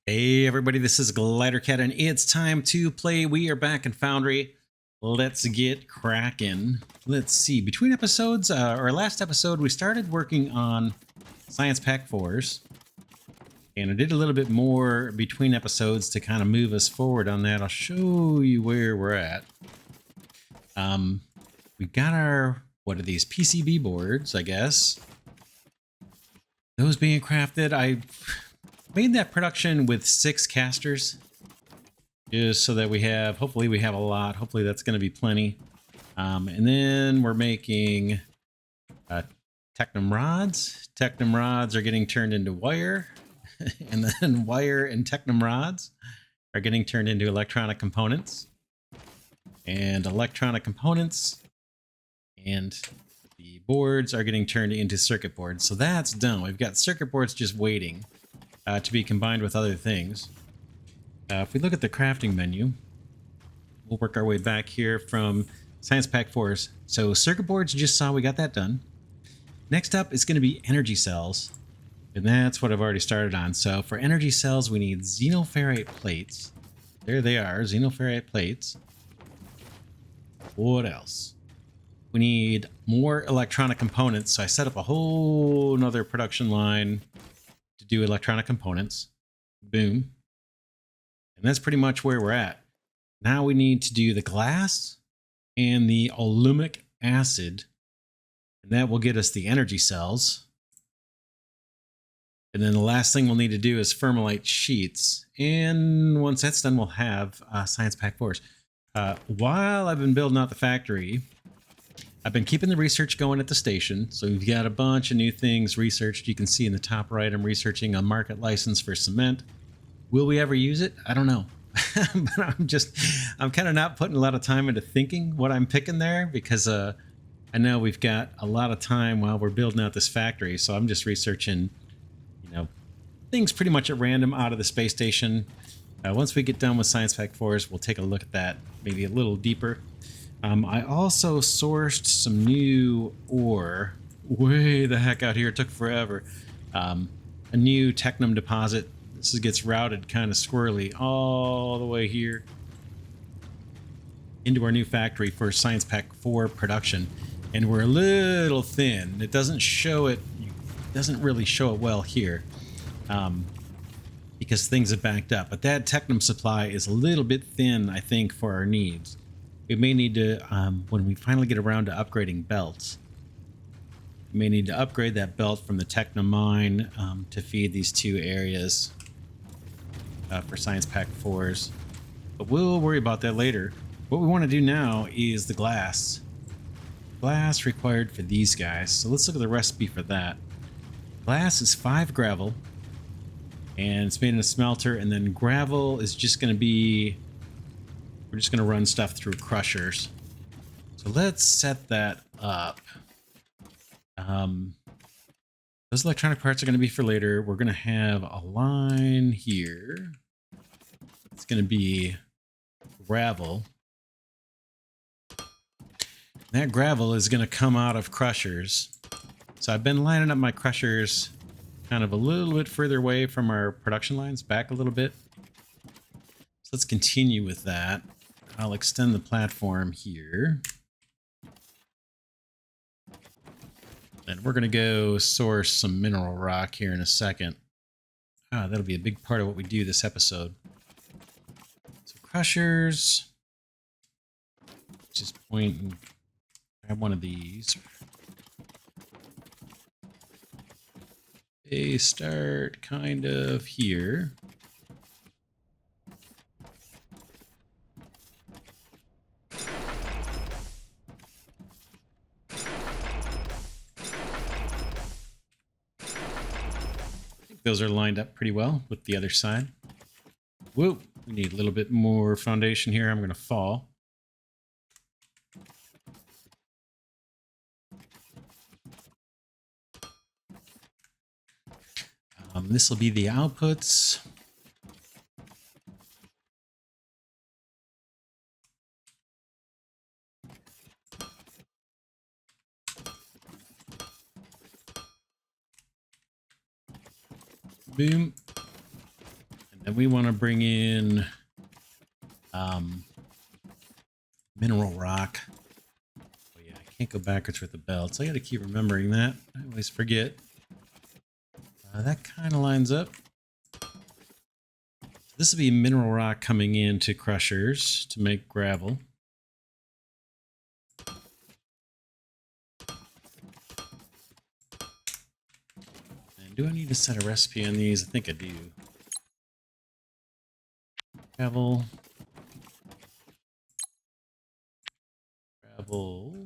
Hey everybody, this is Glidercat and it's time to play. We are back in Foundry. Let's get cracking. Let's see, between episodes, our last episode, we started working on Science Pack 4s. And I did a little bit more between episodes to kind of move us forward on that. I'll show you where we're at. We got our, what are these, PCB boards, I guess. Those being crafted. I made that production with 6 casters just so that we have, hopefully we have a lot. Hopefully that's going to be plenty. And then we're making Technum rods. Technum rods are getting turned into wire. And then wire and Technum rods are getting turned into electronic components. And electronic components and the boards are getting turned into circuit boards. So that's done. We've got circuit boards just waiting to be combined with other things. If we look at the crafting menu, we'll work our way back here from Science Pack 4s. So circuit boards, you just saw we got that done. Next up is going to be energy cells. And that's what I've already started on. So for energy cells, we need xenoferrite plates. There they are, xenoferrite plates. What else? We need more electronic components. So I set up a whole nother production line to do electronic components. Boom. And that's pretty much where we're at. Now we need to do the glass and the aluminum acid. And that will get us the energy cells. And then the last thing we'll need to do is fermilite sheets. And once that's done, we'll have Science Pack 4s. While I've been building out the factory, I've been keeping the research going at the station. So we've got a bunch of new things researched. You can see in the top right, I'm researching a market license for cement. Will we ever use it? I don't know. But I'm kind of not putting a lot of time into thinking what I'm picking there because I know we've got a lot of time while we're building out this factory. So I'm just researching, things pretty much at random out of the space station. Once we get done with Science Pack 4s, we'll take a look at that maybe a little deeper. I also sourced some new ore way the heck out here. It took forever. A new Technum deposit. This gets routed kind of squirrely all the way here into our new factory for Science Pack 4 production. And we're a little thin. It doesn't show it. It doesn't really show it well here. Because things have backed up. But that Technum supply is a little bit thin, I think, for our needs. We may need to, when we finally get around to upgrading belts, we may need to upgrade that belt from the Technum mine to feed these 2 areas for Science Pack 4s. But we'll worry about that later. What we want to do now is the glass. Glass required for these guys. So let's look at the recipe for that. Glass is 5 gravel. And it's made in a smelter, and then gravel is just going to be, we're just going to run stuff through crushers. So let's set that up. Those electronic parts are going to be for later. We're going to have a line here. It's going to be gravel. And that gravel is going to come out of crushers. So I've been lining up my crushers kind of a little bit further away from our production lines, back a little bit. So let's continue with that. I'll extend the platform here. And we're going to go source some mineral rock here in a second. That'll be a big part of what we do this episode. So crushers. Just point and grab one of these. They start kind of here. I think those are lined up pretty well with the other side. Whoa, we need a little bit more foundation here. I'm going to fall. This will be the outputs. Boom. And And we want to bring in mineral rock. Oh yeah, I can't go backwards with the belts. I got to keep remembering that. I always forget. That kind of lines up. This will be mineral rock coming into crushers to make gravel. And do I need to set a recipe on these? I think I do. Gravel. Gravel.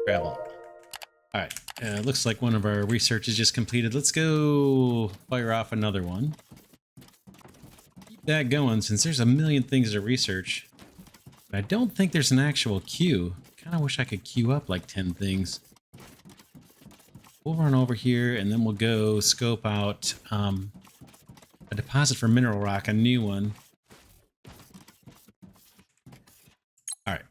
Gravel. All right. Looks like one of our research is just completed. Let's go fire off another one. Keep that going since there's a million things to research. But I don't think there's an actual queue. Kind of wish I could queue up like 10 things. We'll run over here and then we'll go scope out a deposit for mineral rock, a new one. All right.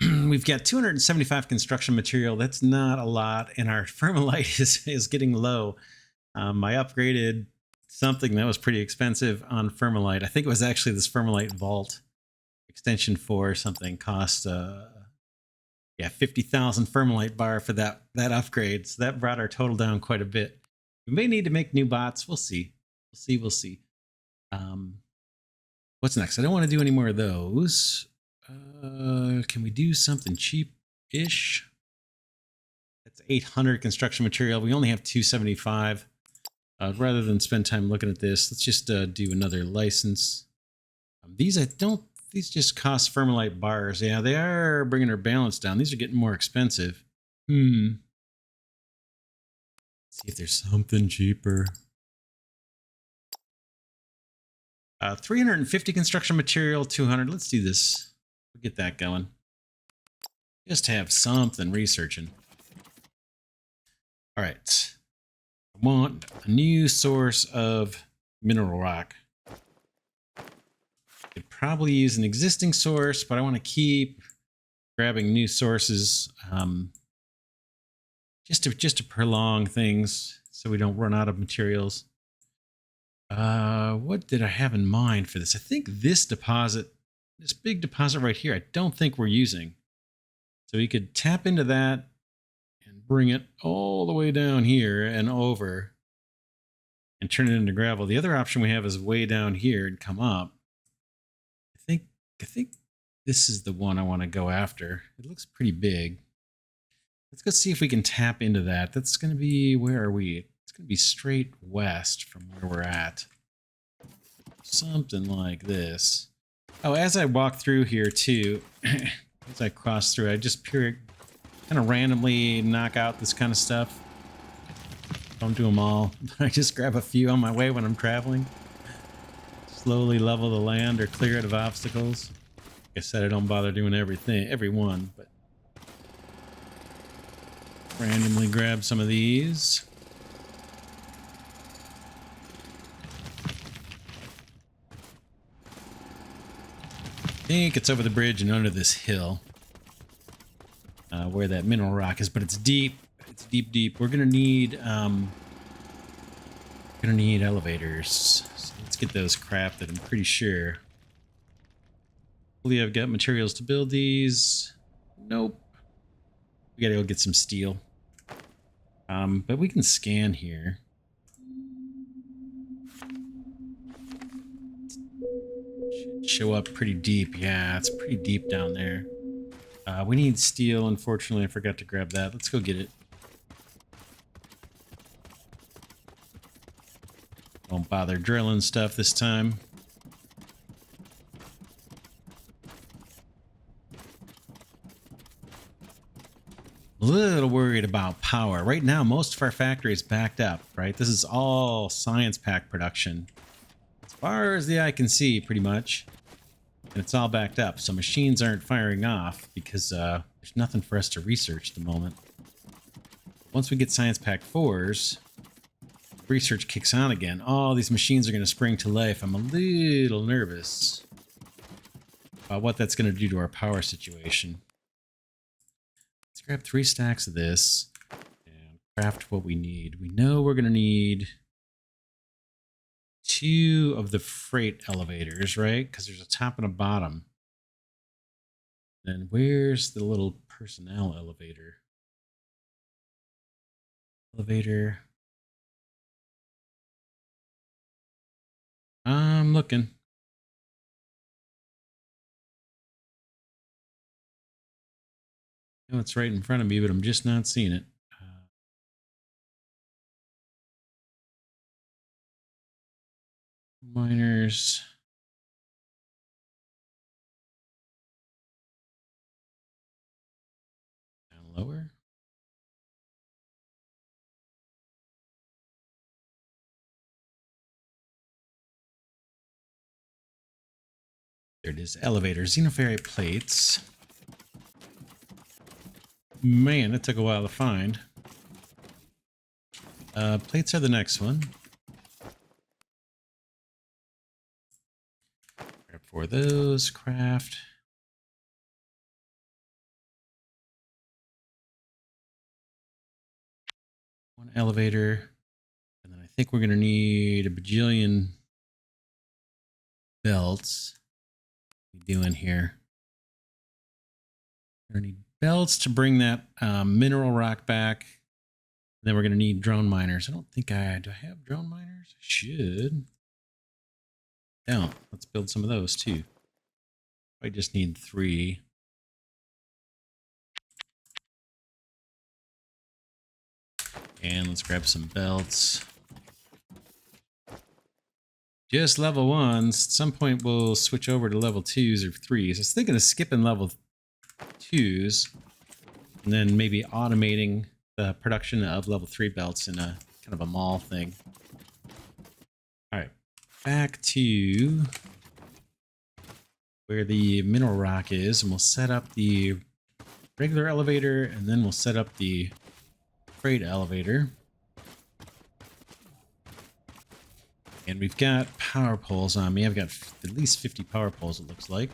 We've got 275 construction material. That's not a lot. And our thermalite is getting low. I upgraded something that was pretty expensive on thermalite. I think it was actually this thermalite vault extension 4 or something cost 50,000 thermalite bar for that upgrade. So that brought our total down quite a bit. We may need to make new bots. We'll see. We'll see. What's next? I don't want to do any more of those. Can we do something cheap-ish? That's 800 construction material. We only have 275. Rather than spend time looking at this, let's just do another license. These just cost thermalite bars. Yeah, they are bringing our balance down. These are getting more expensive. See if there's something cheaper. 350 construction material, 200. Let's do this. We'll get that going. Just to have something researching. All right. I want a new source of mineral rock. Could probably use an existing source, but I want to keep grabbing new sources just to prolong things so we don't run out of materials. What did I have in mind for this? I think this deposit, this big deposit right here, I don't think we're using. So we could tap into that and bring it all the way down here and over and turn it into gravel. The other option we have is way down here and come up. I think this is the one I want to go after. It looks pretty big. Let's go see if we can tap into that. That's going to be, where are we? It's going to be straight west from where we're at. Something like this. Oh, as I walk through here too, as I cross through, I just kind of randomly knock out this kind of stuff. Don't do them all. I just grab a few on my way when I'm traveling. Slowly level the land or clear it of obstacles. Like I said, I don't bother doing every one, but randomly grab some of these. I think it's over the bridge and under this hill where that mineral rock is, but it's deep. It's deep. We're gonna need elevators. So let's get those crafted. I'm pretty sure. Hopefully, I've got materials to build these. Nope. We gotta go get some steel. But we can scan here. Should show up pretty deep. Yeah, it's pretty deep down there. We need steel. Unfortunately, I forgot to grab that. Let's go get it. Won't bother drilling stuff this time. A little worried about power. Right now, most of our factory is backed up, right? This is all science pack production. As far as the eye can see, pretty much. And it's all backed up, so machines aren't firing off because there's nothing for us to research at the moment. Once we get science pack 4s, research kicks on again. All these machines are going to spring to life. I'm a little nervous about what that's going to do to our power situation. Let's grab 3 stacks of this and craft what we need. We know we're going to need 2 of the freight elevators, right? Because there's a top and a bottom. Then where's the little personnel elevator? Elevator. I'm looking. I know it's right in front of me, but I'm just not seeing it. Miners. Down lower. There it is. Elevator. Xenoferrite plates. Man, that took a while to find. Plates are the next one. Grab 4 of those. Craft. One elevator. And then I think we're going to need a bajillion belts. What are we doing here? We're going to need belts to bring that mineral rock back. And then we're going to need drone miners. I don't think do I have drone miners? I should. Don't. Let's build some of those too. I just need 3. And let's grab some belts. Just level 1s. At some point we'll switch over to level 2s or 3s. I was thinking of skipping level 2s and then maybe automating the production of level 3 belts in a kind of a mall thing. All right, back to where the mineral rock is, and we'll set up the regular elevator, and then we'll set up the freight elevator. And we've got power poles on me. I've got at least 50 power poles, it looks like.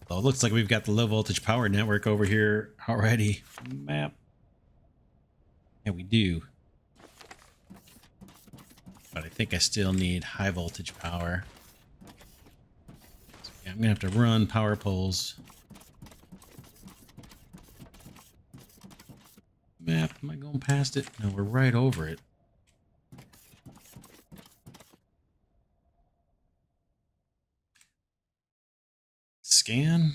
Oh, it looks like we've got the low voltage power network over here already. Map. Yeah, we do. But I think I still need high voltage power. So yeah, I'm gonna have to run power poles. Map, am I going past it? No, we're right over it. Scan.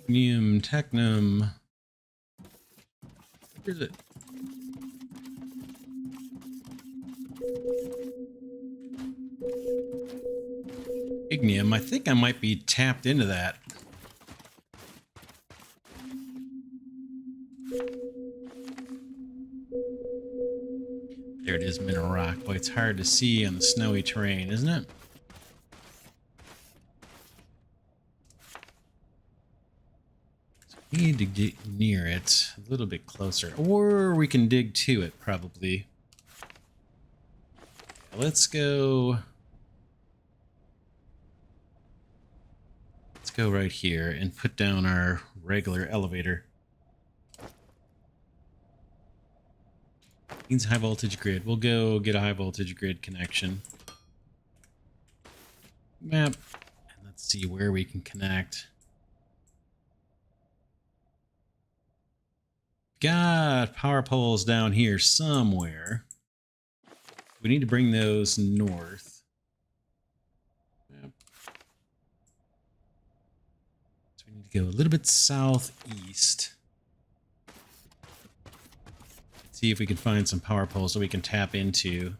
Technium, Technum. Where's it? Ignium. I think I might be tapped into that. There it is, mineral rock. Boy, it's hard to see on the snowy terrain, isn't it? So we need to get near it a little bit closer. Or we can dig to it, probably. Let's go... Let's go right here and put down our regular elevator. Needs high voltage grid. We'll go get a high voltage grid connection. Map. And let's see where we can connect. Got power poles down here somewhere. We need to bring those north. Yep. So we need to go a little bit southeast. See if we can find some power poles that we can tap into.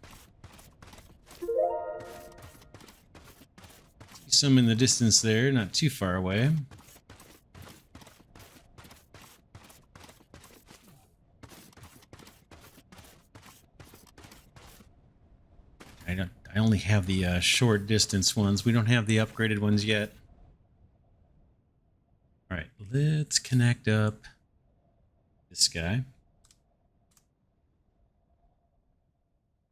See some in the distance there, not too far away. I only have the short distance ones. We don't have the upgraded ones yet. All right, let's connect up this guy.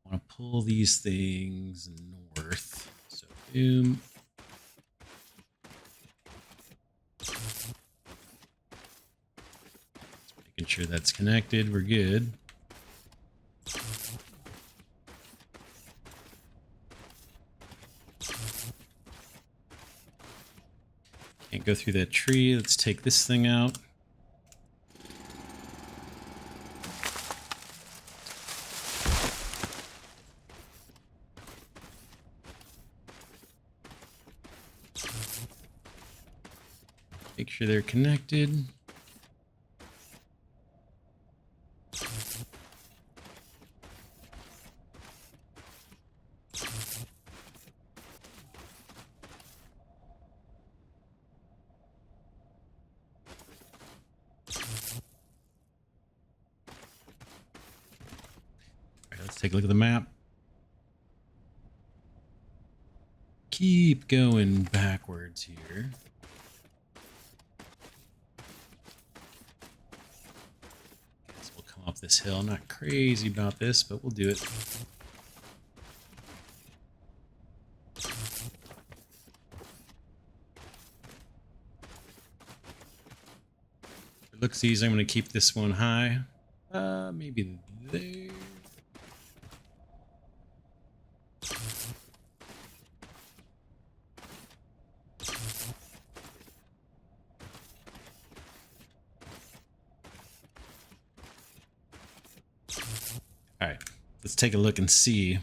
I want to pull these things north. So boom. Making sure that's connected. We're good. Can't go through that tree. Let's take this thing out. Make sure they're connected. Let's take a look at the map. Keep going backwards here. Guess we'll come up this hill. Not crazy about this, but we'll do it. For looksies, I'm going to keep this one high. Maybe there. All right, let's take a look and see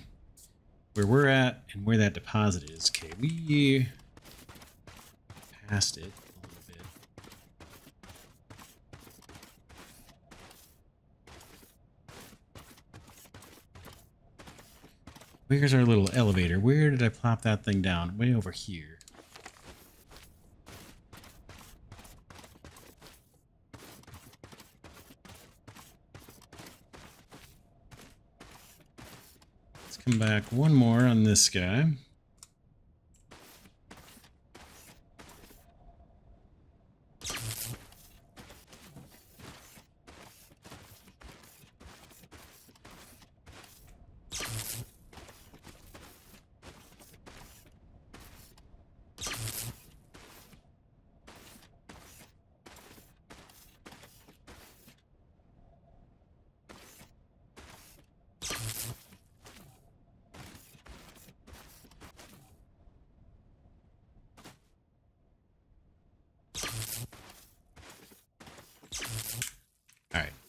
where we're at and where that deposit is. Okay, we passed it a little bit. Where's our little elevator? Where did I plop that thing down? Way over here. Come back one more on this guy.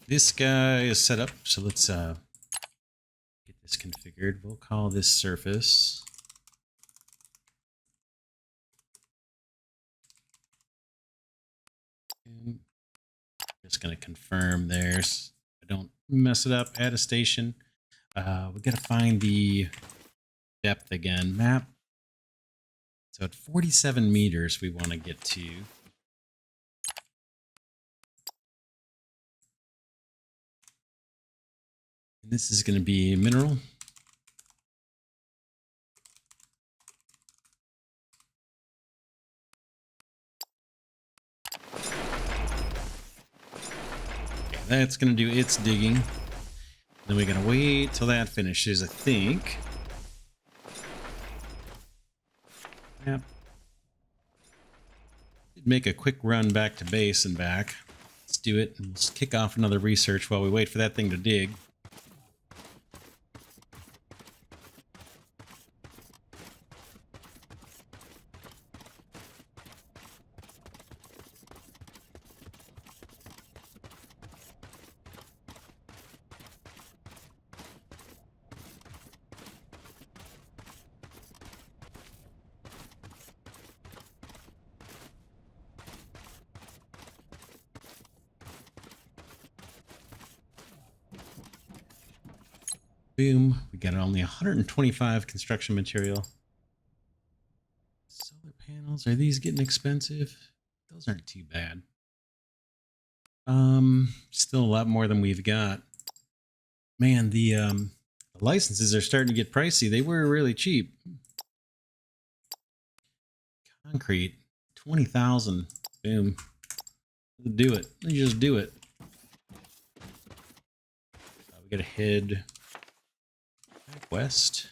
This guy is set up, so let's get this configured. We'll call this surface. And just going to confirm there's, I don't mess it up, add a station. We got to find the depth again. Map. So at 47 meters we want to get to. And this is going to be mineral. Okay, that's going to do its digging. Then we're going to wait till that finishes, I think. Yep. Make a quick run back to base and back. Let's do it. And let's kick off another research while we wait for that thing to dig. Boom. We got only 125 construction material. Solar panels. Are these getting expensive? Those aren't too bad. Still a lot more than we've got. Man, the licenses are starting to get pricey. They were really cheap. Concrete, 20,000. Boom. Do it. Let's just do it. We gotta head back west.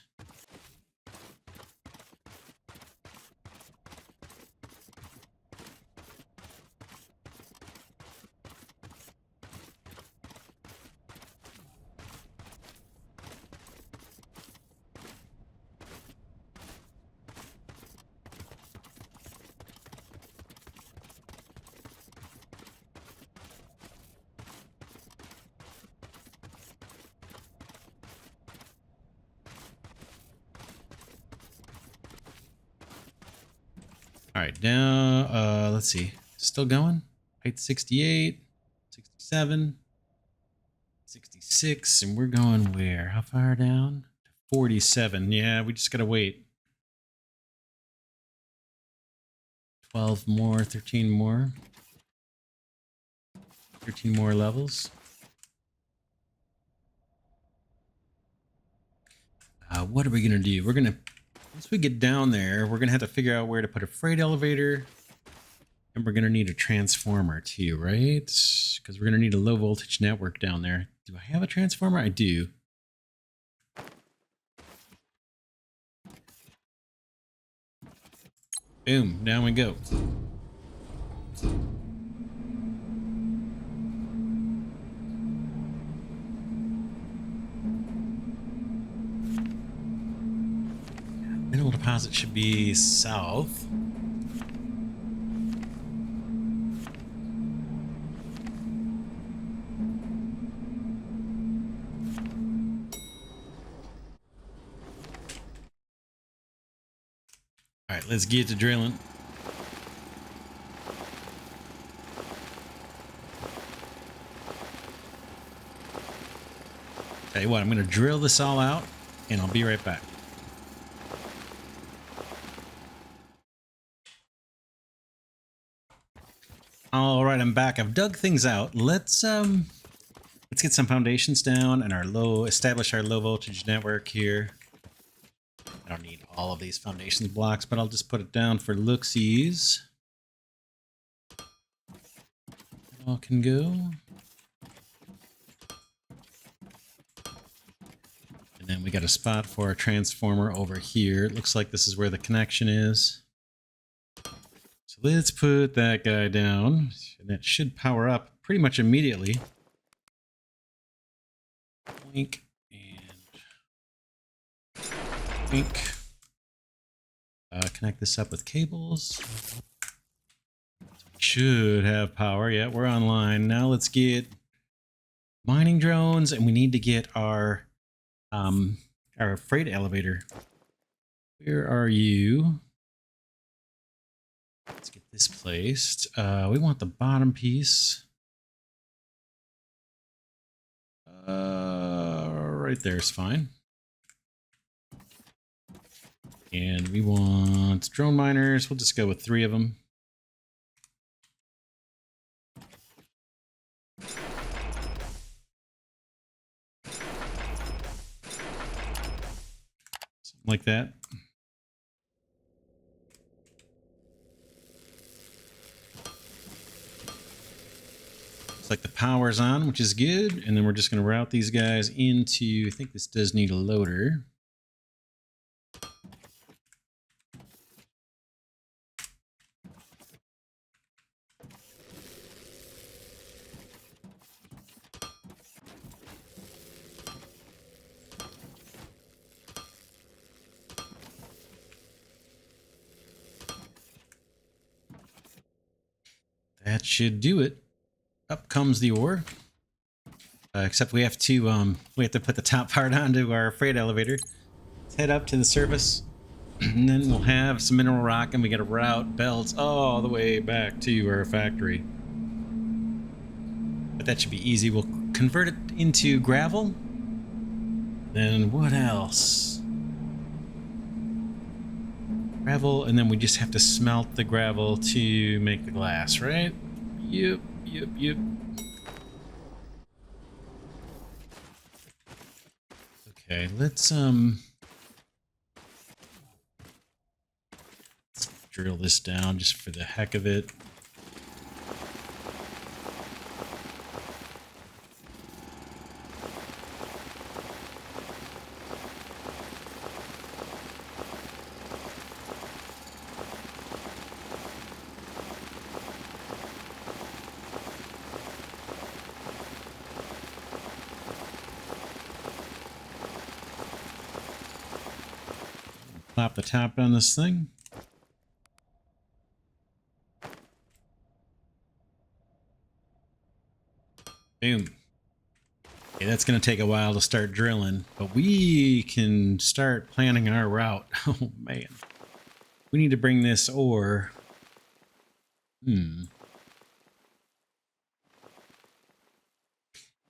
All right, now, let's see. Still going? Height 68, 67, 66, and we're going where? How far down? 47. Yeah, we just gotta wait. 12 more, 13 more. 13 more levels. What are we gonna do? We're gonna, once we get down there, we're gonna have to figure out where to put a freight elevator. And we're going to need a transformer too, right? Because we're going to need a low voltage network down there. Do I have a transformer? I do. Boom, down we go. Mineral deposit should be south. All right, let's get to drilling. Tell you what, I'm going to drill this all out, and I'll be right back. All right, I'm back. I've dug things out. Let's get some foundations down and establish our low voltage network here. I don't need all of these foundations blocks, but I'll just put it down for looksies. That all can go. And then we got a spot for a transformer over here. It looks like this is where the connection is. So let's put that guy down. And that should power up pretty much immediately. Wink and wink. Connect this up with cables. Should have power. Yeah, we're online. Now let's get mining drones, and we need to get our freight elevator. Where are you? Let's get this placed. We want the bottom piece. Right there is fine. And we want drone miners. We'll just go with 3 of them. Something like that. Looks like the power's on, which is good. And then we're just going to route these guys into, I think this does need a loader. That should do it. Up comes the ore. Except we have to put the top part onto our freight elevator. Let's head up to the surface, and then we'll have some mineral rock, and we got to route belts all the way back to our factory. But that should be easy. We'll convert it into gravel. Then what else? Gravel, and then we just have to smelt the gravel to make the glass, right? Yep. Okay, let's drill this down just for the heck of it. Plop the top on this thing. Boom. Okay, that's going to take a while to start drilling, but we can start planning our route. Oh, man. We need to bring this ore. We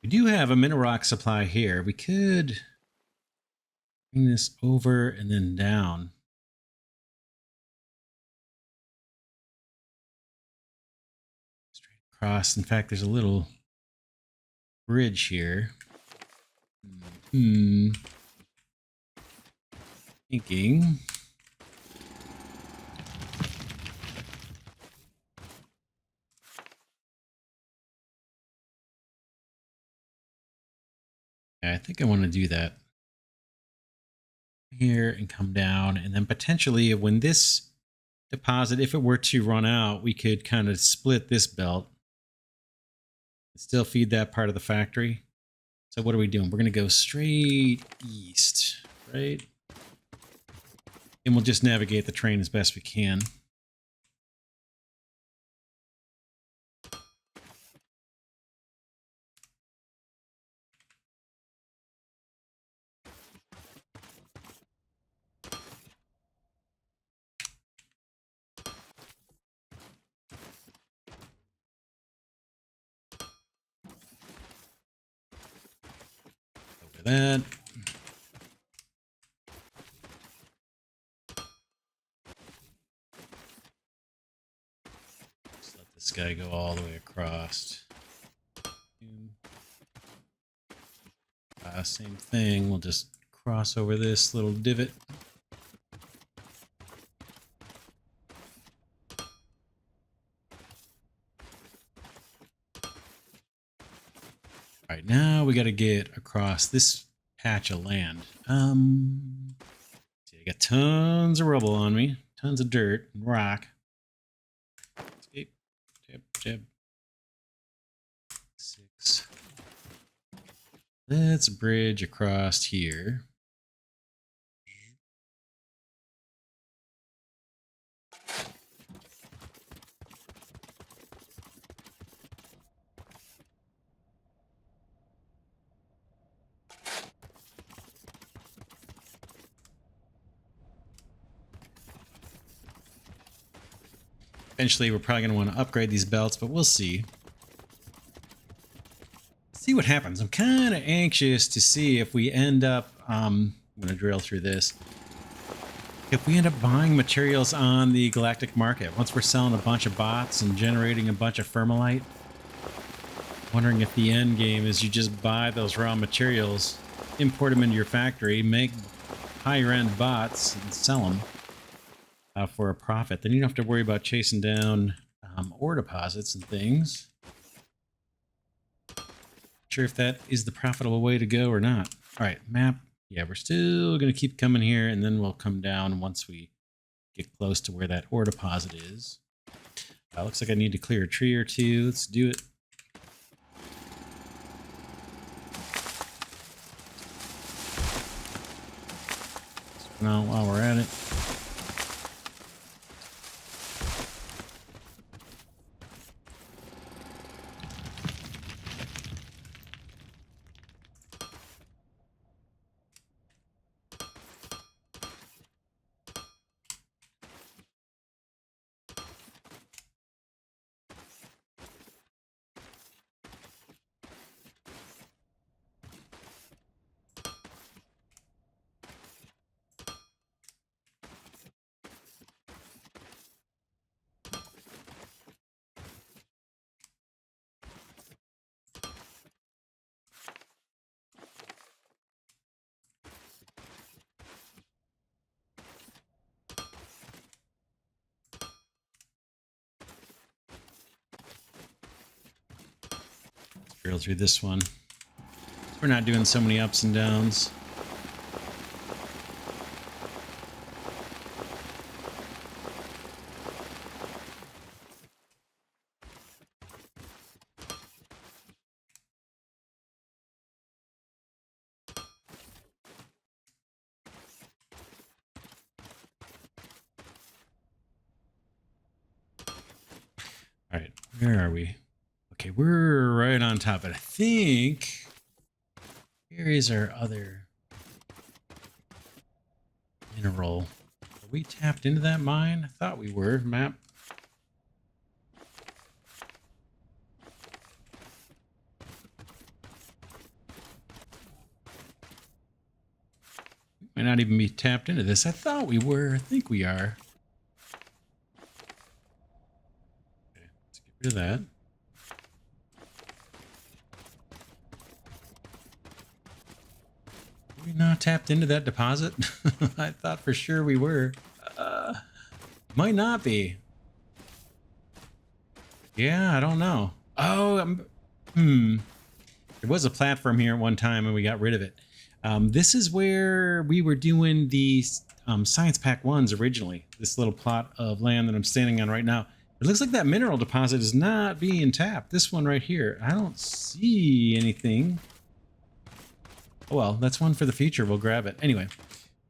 do have a mineral rock supply here. We could bring this over and then down. Straight across. In fact, there's a little bridge here. Thinking. Yeah, I think I want to do that. Here and come down, and then potentially when this deposit, if it were to run out, we could kind of split this belt and still feed that part of the factory. So what are we doing? We're going to go straight east, right? And we'll just navigate the train as best we can. Over that. Just let this guy go all the way across. Same thing. We'll just cross over this little divot. All right, now we got to get across this patch of land. See, I got tons of rubble on me, tons of dirt and rock. Escape, jab, jab. 6. Let's bridge across here. Eventually, we're probably going to want to upgrade these belts, but we'll see. See what happens. I'm kind of anxious to see if we end up... I'm going to drill through this. If we end up buying materials on the galactic market, once we're selling a bunch of bots and generating a bunch of Fermalite, wondering if the end game is you just buy those raw materials, import them into your factory, make higher end bots, and sell them for a profit. Then you don't have to worry about chasing down ore deposits and things. Not sure if that is the profitable way to go or not. All right, map. Yeah, we're still going to keep coming here, and then we'll come down once we get close to where that ore deposit is. Looks like I need to clear a tree or two. Let's do it. Now, while we're at it. Drill through this one. We're not doing so many ups and downs. Where are we? Okay, we're right on top of it. I think here is our other mineral. Are we tapped into that mine? I thought we were. Map. We might not even be tapped into this. I thought we were. I think we are. Okay, let's get rid of that. Are we not tapped into that deposit? I thought for sure we were. Might not be. Yeah, I don't know. Oh, there was a platform here at one time and we got rid of it. This is where we were doing the Science Pack 1s originally. This little plot of land that I'm standing on right now. It looks like that mineral deposit is not being tapped. This one right here. I don't see anything. Oh well, that's one for the future. We'll grab it. Anyway,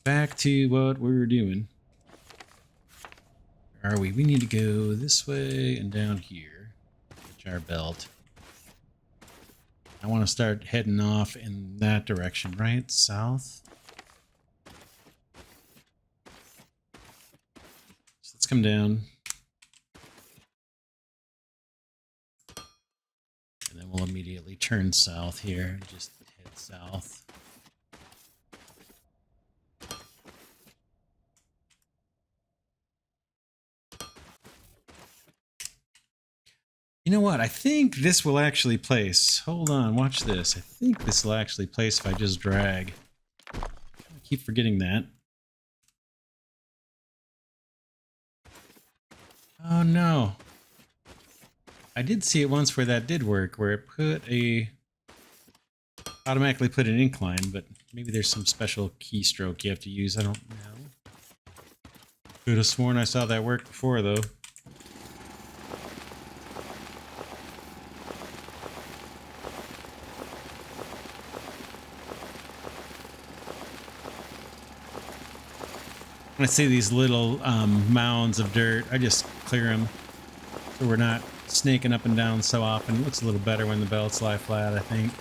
back to what we're doing. Where are we? We need to go this way and down here. Catch our belt. I want to start heading off in that direction, right? South. So let's come down. And then we'll immediately turn south here and just head south. You know what? I think this will actually place. Hold on, watch this. I think this will actually place if I just drag. I keep forgetting that. Oh no. I did see it once where that did work, where it put automatically put an incline, but maybe there's some special keystroke you have to use. I don't know. Could have sworn I saw that work before though. When I see these little mounds of dirt, I just clear them so we're not snaking up and down so often. It looks a little better when the belts lie flat, I think.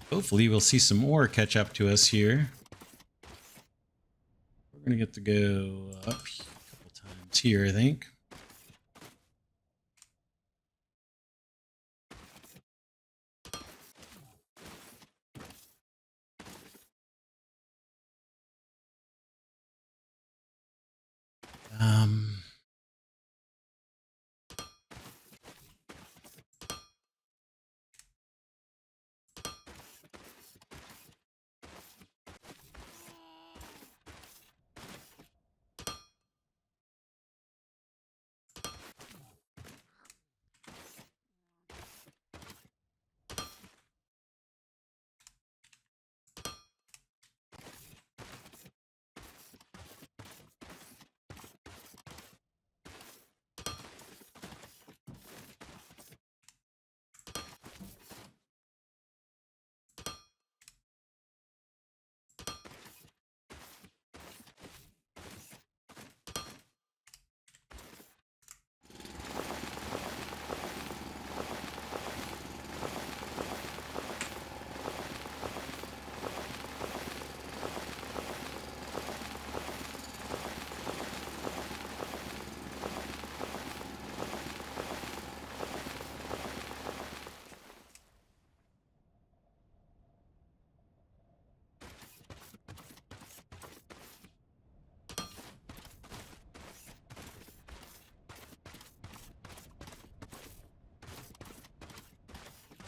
Hopefully we'll see some ore catch up to us here. We're going to get to go up a couple times here, I think.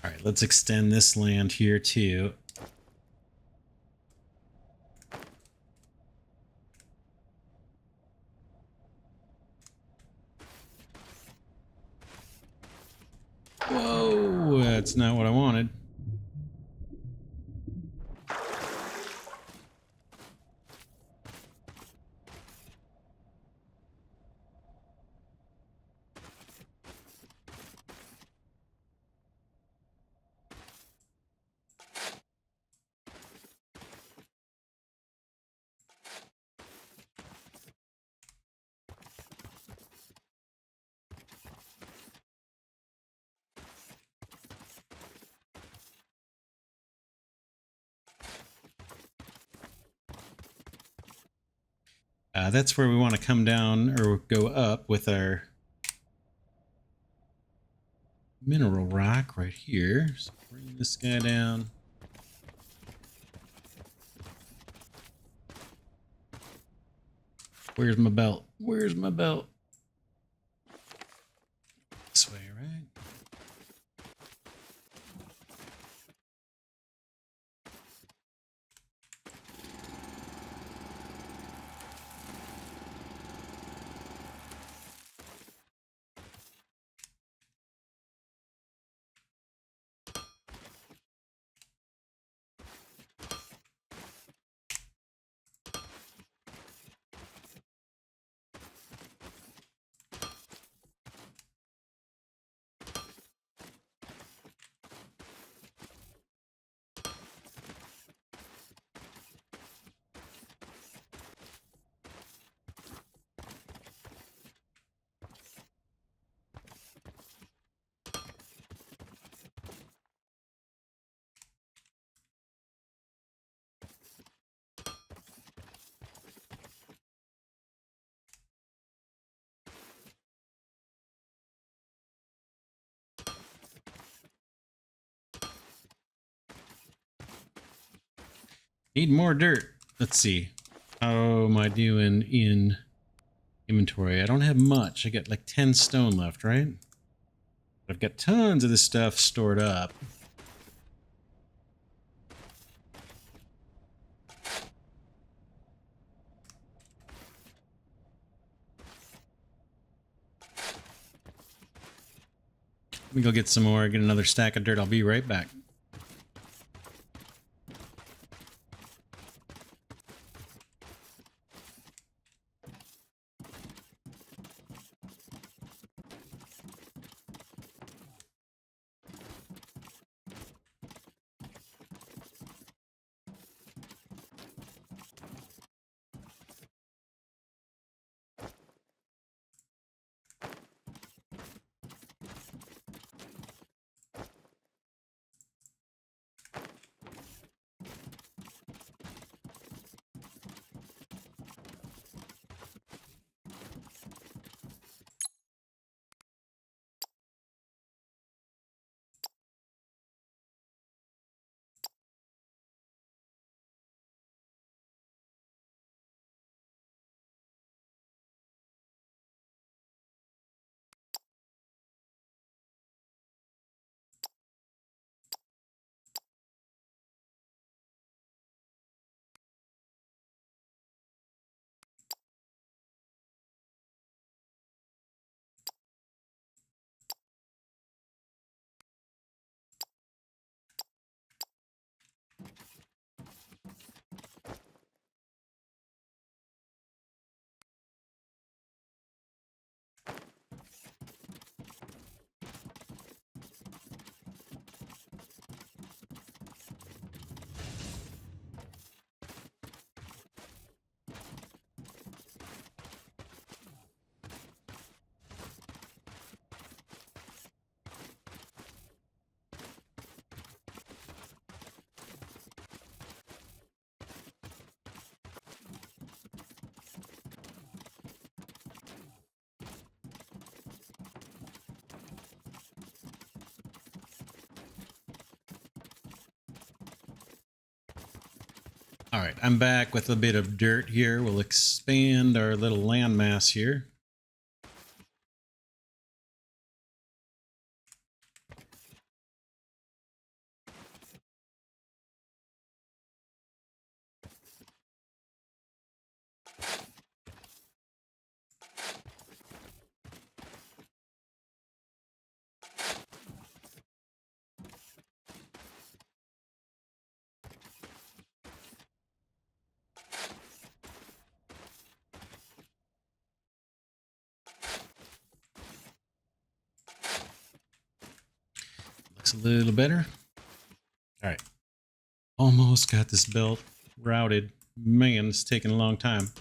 All right, let's extend this land here too. Whoa, that's not what I wanted. That's where we want to come down or go up with our mineral rock right here. So bring this guy down. Where's my belt? Where's my belt? This way, right? Need more dirt. Let's see. How am I doing in inventory? I don't have much. I got like 10 stone left, right? I've got tons of this stuff stored up. Let me go get some more, get another stack of dirt. I'll be right back. All right, I'm back with a bit of dirt here. We'll expand our little landmass here. Looks a little better. All right. Almost got this belt routed. Man, it's taking a long time.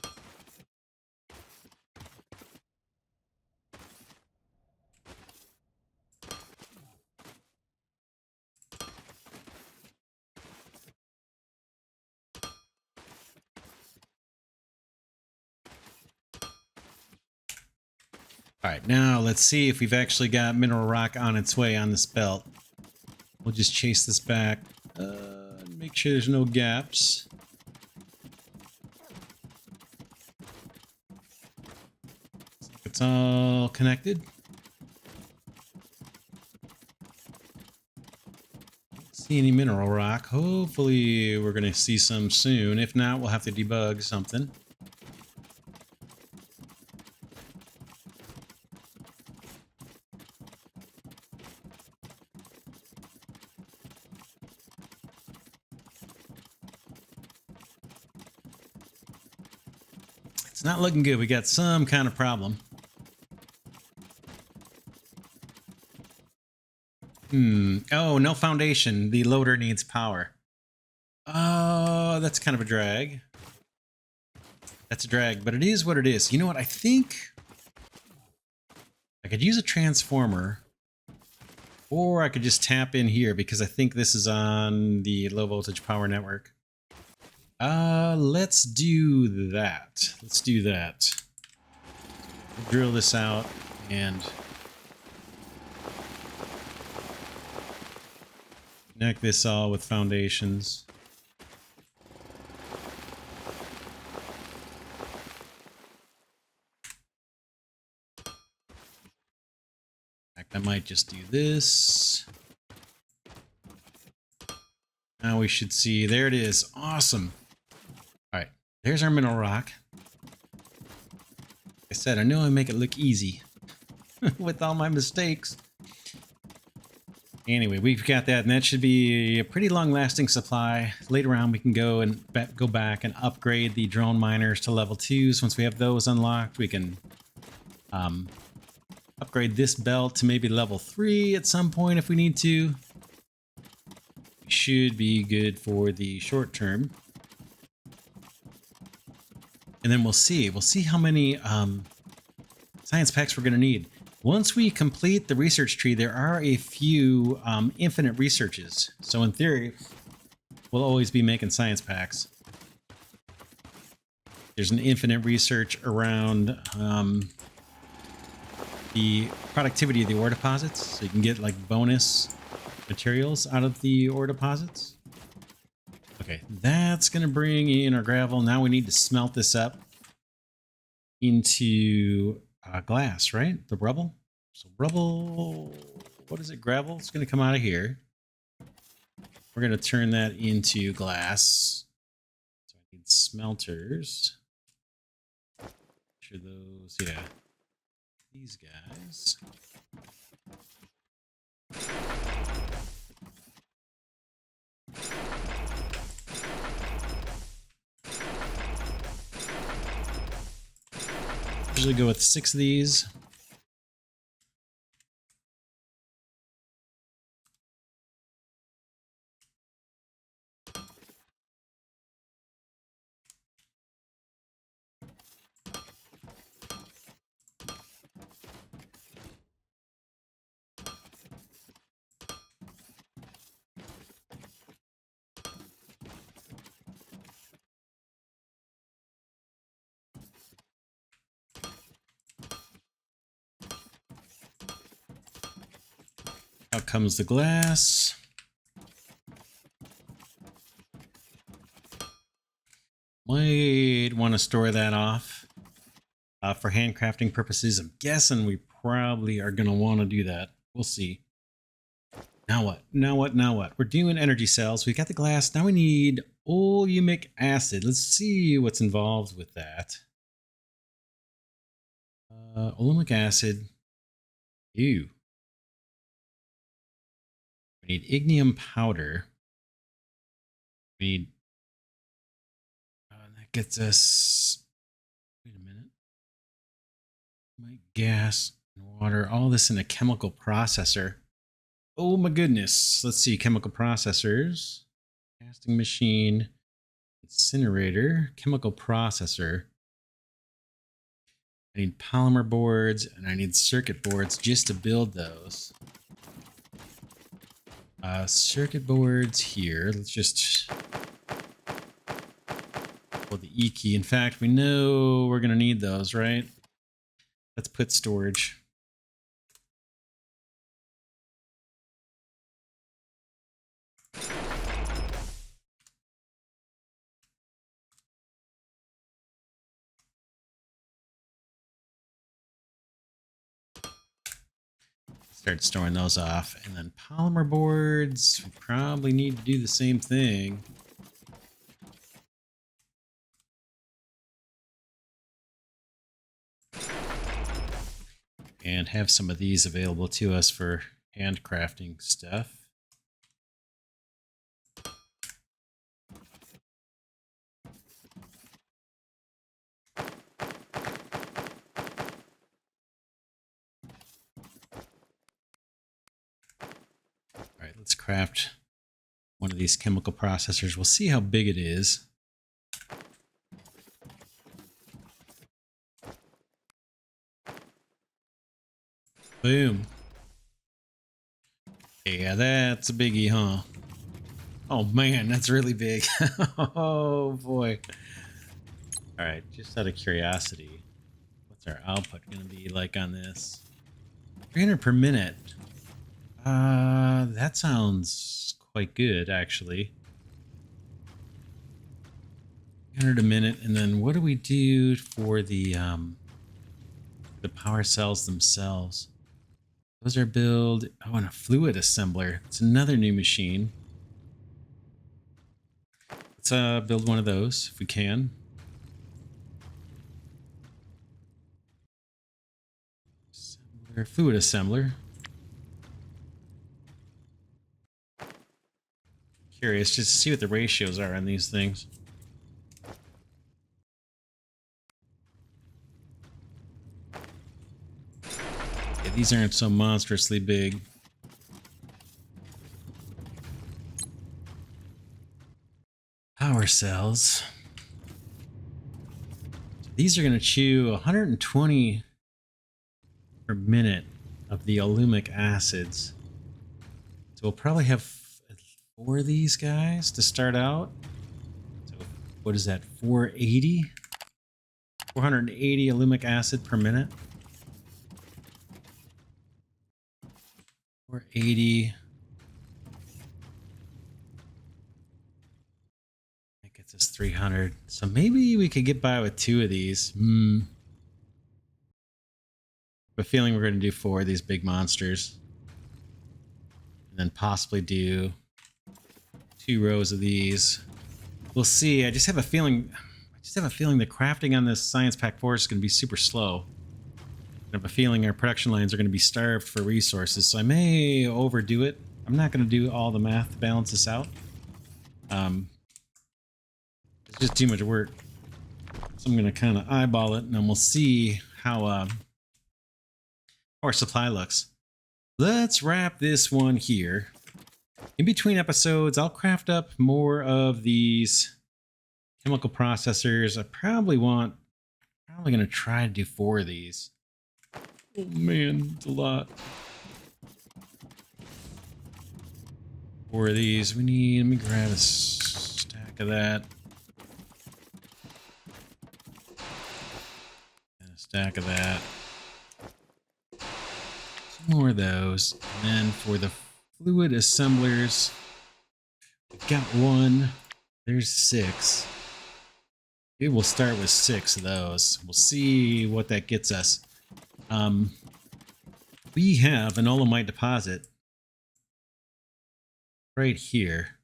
All right, now let's see if we've actually got mineral rock on its way on this belt. We'll just chase this back. Make sure there's no gaps. It's all connected. Don't see any mineral rock. Hopefully we're going to see some soon. If not, we'll have to debug something. It's not looking good. We got some kind of problem. Oh, no foundation. The loader needs power. Oh, that's kind of a drag. That's a drag, but it is what it is. You know what? I think I could use a transformer, or I could just tap in here because I think this is on the low voltage power network. Let's do that. Let's do that. Drill this out and connect this all with foundations. In fact, I might just do this. Now we should see, there it is. Awesome. All right, there's our mineral rock. Like I said, I know I make it look easy with all my mistakes. Anyway, we've got that, and that should be a pretty long-lasting supply. Later on, we can go back and upgrade the drone miners to level 2s. Once we have those unlocked, we can upgrade this belt to maybe level 3 at some point if we need to. We should be good for the short term. And then we'll see. We'll see how many science packs we're going to need. Once we complete the research tree, there are a few infinite researches. So in theory, we'll always be making science packs. There's an infinite research around the productivity of the ore deposits. So you can get like bonus materials out of the ore deposits. Okay, that's going to bring in our gravel. Now we need to smelt this up into glass, right? The rubble. So rubble, what is it? Gravel. It's going to come out of here. We're going to turn that into glass. So I need smelters. Sure those, yeah. These guys. Usually go with 6 of these. Out comes the glass. Might want to store that off for handcrafting purposes. I'm guessing we probably are going to want to do that. We'll see. Now what? Now what? Now what? We're doing energy cells. We got the glass. Now we need oleomic acid. Let's see what's involved with that. Oleomic acid. Ew. We need ignium powder. We need... that gets us... Wait a minute. My gas and water. All this in a chemical processor. Oh my goodness. Let's see. Chemical processors. Casting machine. Incinerator. Chemical processor. I need polymer boards and I need circuit boards just to build those. Circuit boards here. Let's just pull the E key. In fact, we know we're going to need those, right? Let's put storage. Start storing those off. And then polymer boards, we probably need to do the same thing. And have some of these available to us for handcrafting stuff. All right, let's craft one of these chemical processors. We'll see how big it is. Boom. Yeah, that's a biggie, huh? Oh man, that's really big. Oh boy. All right, just out of curiosity, what's our output going to be like on this? 300 per minute. That sounds quite good, actually. 300 a minute, and then what do we do for the power cells themselves? Those are build. Oh, and a fluid assembler. It's another new machine. Let's build one of those if we can. Assembler, fluid assembler. Curious just to see what the ratios are on these things. Yeah, these aren't so monstrously big. Power cells. These are going to chew 120 per minute of the alumic acids. So we'll probably have 4 of these guys to start out. So what is that? 480? 480 alumic acid per minute. 480. That gets us 300. So maybe we could get by with 2 of these. I have a feeling we're going to do 4 of these big monsters. And then possibly do 2 rows of these. We'll see. I just have a feeling the crafting on this Science Pack 4 is going to be super slow. I have a feeling our production lines are going to be starved for resources, so I may overdo it. I'm not going to do all the math to balance this out. It's just too much work. So I'm going to kind of eyeball it, and then we'll see how our supply looks. Let's wrap this one here. In between episodes, I'll craft up more of these chemical processors. I probably going to try to do 4 of these. Oh man, it's a lot. 4 of these. Let me grab a stack of that. And a stack of that. Some more of those. And then for the fluid assemblers, we've got 1. There's 6. Maybe we'll start with 6 of those. We'll see what that gets us. We have an olemite deposit right here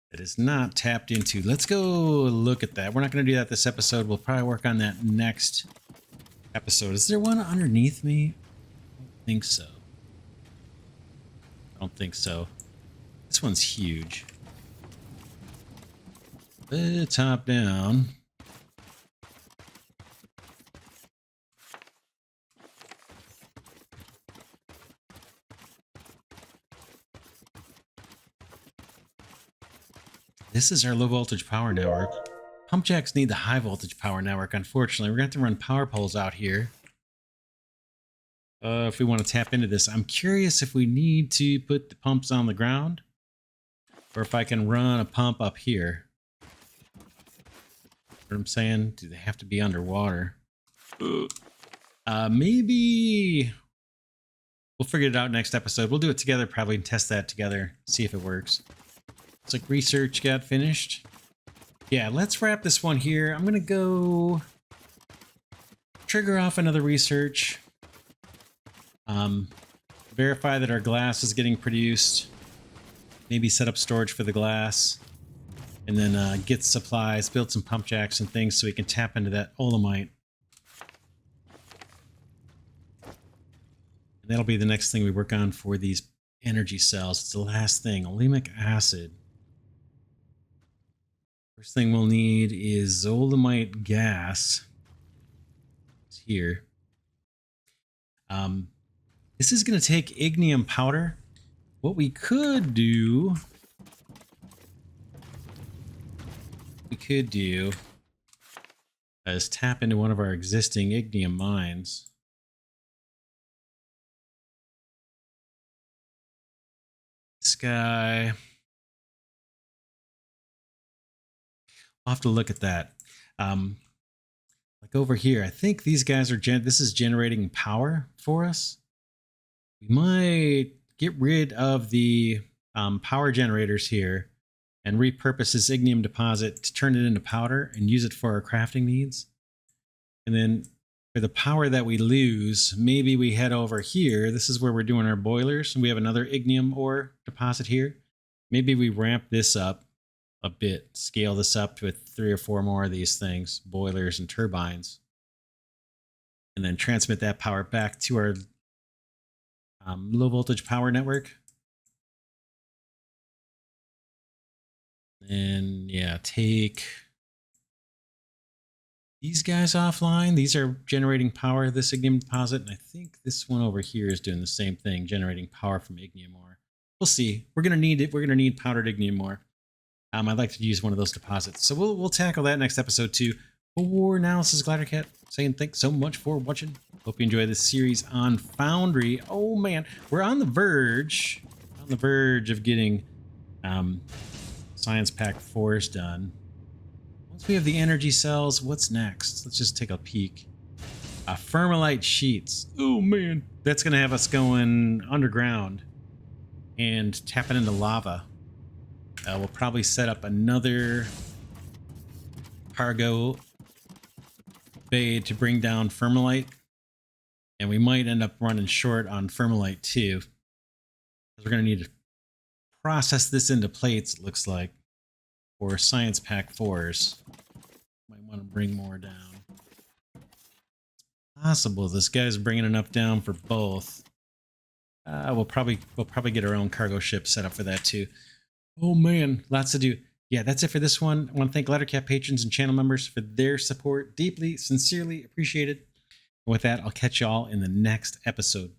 that is not tapped into. Let's go look at that. We're not going to do that this episode. We'll probably work on that next episode. Is there one underneath me? I don't think so. I don't think so. This one's huge. Top down. This is our low voltage power network. Pump jacks need the high voltage power network, unfortunately. We're going to have to run power poles out here. If we want to tap into this. I'm curious if we need to put the pumps on the ground or if I can run a pump up here. What I'm saying? Do they have to be underwater? Maybe we'll figure it out next episode. We'll do it together, probably, and test that together, see if it works. It's like research got finished. Yeah, let's wrap this one here. I'm gonna go trigger off another research. Verify that our glass is getting produced. Maybe set up storage for the glass. And then get supplies, build some pump jacks and things so we can tap into that olemite. And that'll be the next thing we work on for these energy cells. It's the last thing, olemic acid. First thing we'll need is olemite gas. It's here. This is going to take ignium powder. What we could do... is tap into one of our existing ignium mines. This guy... I'll have to look at that. Like over here, I think these guys are this is generating power for us. We might get rid of the power generators here and repurpose this ignium deposit to turn it into powder and use it for our crafting needs. And then for the power that we lose, maybe we head over here. This is where we're doing our boilers, and we have another ignium ore deposit here. Maybe we ramp this up a bit, scale this up to 3 or 4 more of these things, boilers and turbines, and then transmit that power back to our low voltage power network. And yeah, take these guys offline. These are generating power, this ignium deposit, and I think this one over here is doing the same thing, generating power from ignium ore. We'll see. We're gonna need it. We're gonna need powdered ignium ore. I'd like to use one of those deposits, so we'll tackle that next episode too. For now, this is Glidercat saying thanks so much for watching. Hope you enjoy this series on Foundry. Oh man, we're on the verge of getting Science Pack 4s done. Once we have the energy cells, what's next? Let's just take a peek. Fermalite sheets. Oh man, that's gonna have us going underground and tapping into lava. We'll probably set up another cargo bay to bring down fermalite, and we might end up running short on fermalite too, because we're going to need to process this into plates, it looks like, for Science Pack 4s. Might want to bring more down. It's possible this guy's bringing enough down for both. We'll probably get our own cargo ship set up for that too. Oh man, lots to do. Yeah, that's it for this one. I want to thank Glidercat patrons and channel members for their support. Deeply, sincerely appreciated. And with that, I'll catch y'all in the next episode.